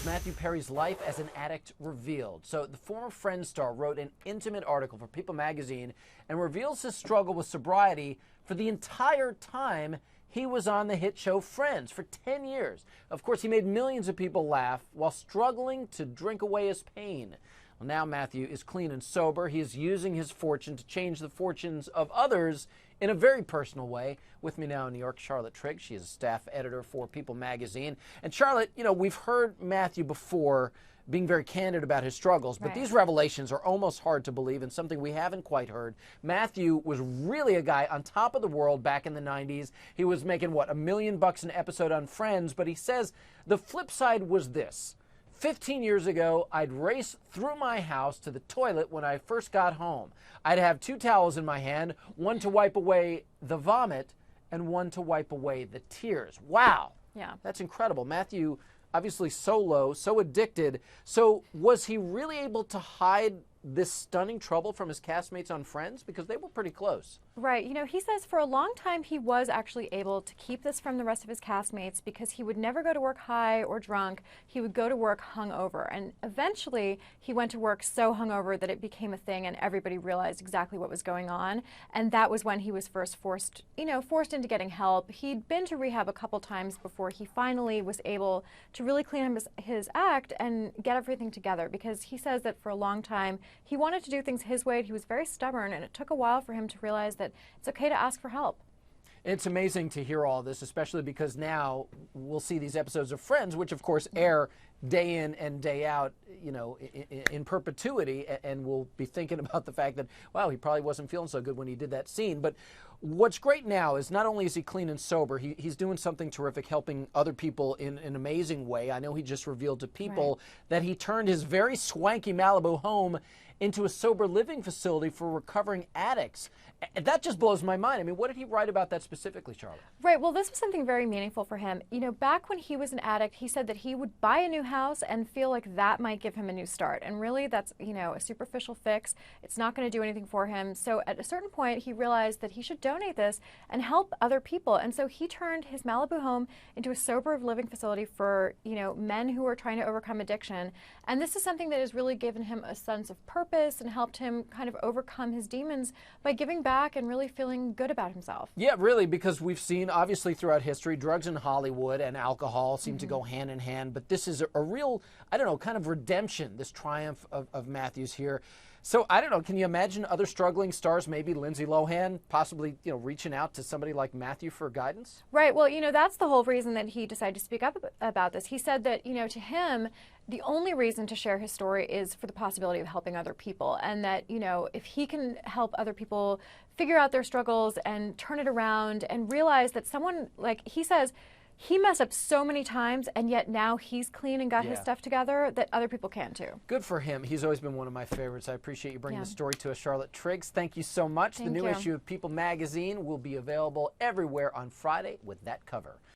Matthew Perry's life as an addict revealed. So the former Friends star wrote an intimate article for People magazine and reveals his struggle with sobriety for the entire time he was on the hit show Friends for 10 years. Of course, he made millions of people laugh while struggling to drink away his pain. Well, now Matthew is clean and sober. He is using his fortune to change the fortunes of others in a very personal way. With me now in New York, Charlotte Trigg. She is a staff editor for People magazine. And Charlotte, you know, we've heard Matthew before being very candid about his struggles, but these revelations are almost hard to believe and something we haven't quite heard. Matthew was really a guy on top of the world back in the 90s. He was making, what, $1 million an episode on Friends, but he says the flip side was this. 15 years ago, I'd race through my house to the toilet when I first got home. I'd have 2 towels in my hand, one to wipe away the vomit and one to wipe away the tears. Wow. Yeah. That's incredible. Matthew, obviously so low, so addicted. So was he really able to hide this stunning trouble from his castmates on Friends? Because they were pretty close. Right. You know, he says for a long time he was actually able to keep this from the rest of his castmates because he would never go to work high or drunk. He would go to work hungover. And eventually he went to work so hungover that it became a thing and everybody realized exactly what was going on. And that was when he was first forced into getting help. He'd been to rehab a couple times before he finally was able to really clean up his act and get everything together, because he says that for a long time he wanted to do things his way. He was very stubborn, and it took a while for him to realize that it's okay to ask for help. It's amazing to hear all this, especially because now we'll see these episodes of Friends, which of course air day in and day out, you know, in perpetuity, and we'll be thinking about the fact that, wow, he probably wasn't feeling so good when he did that scene. But what's great now is not only is he clean and sober, he's doing something terrific, helping other people in an amazing way. I know he just revealed to People that he turned his very swanky Malibu home into a sober living facility for recovering addicts. That just blows my mind. I mean, what did he write about that specifically, Charlotte? Right. Well, this was something very meaningful for him. You know, back when he was an addict, he said that he would buy a new house and feel like that might give him a new start. And really, that's, you know, a superficial fix. It's not going to do anything for him. So at a certain point, he realized that he should donate this and help other people. And so he turned his Malibu home into a sober living facility for, you know, men who are trying to overcome addiction. And this is something that has really given him a sense of purpose and helped him kind of overcome his demons by giving back and really feeling good about himself. Yeah, really, because we've seen, obviously, throughout history, drugs in Hollywood and alcohol seem to go hand in hand, but this is a real, I don't know, kind of redemption, this triumph of Matthew's here. So, I don't know, can you imagine other struggling stars, maybe Lindsay Lohan, possibly, you know, reaching out to somebody like Matthew for guidance? Right. Well, you know, that's the whole reason that he decided to speak up about this. He said that, you know, to him, the only reason to share his story is for the possibility of helping other people, and that, you know, if he can help other people figure out their struggles and turn it around and realize that someone, like he says, he messed up so many times, and yet now he's clean and got his stuff together, that other people can too. Good for him. He's always been one of my favorites. I appreciate you bringing the story to us, Charlotte Triggs. Thank you so much. The new issue of People magazine will be available everywhere on Friday with that cover.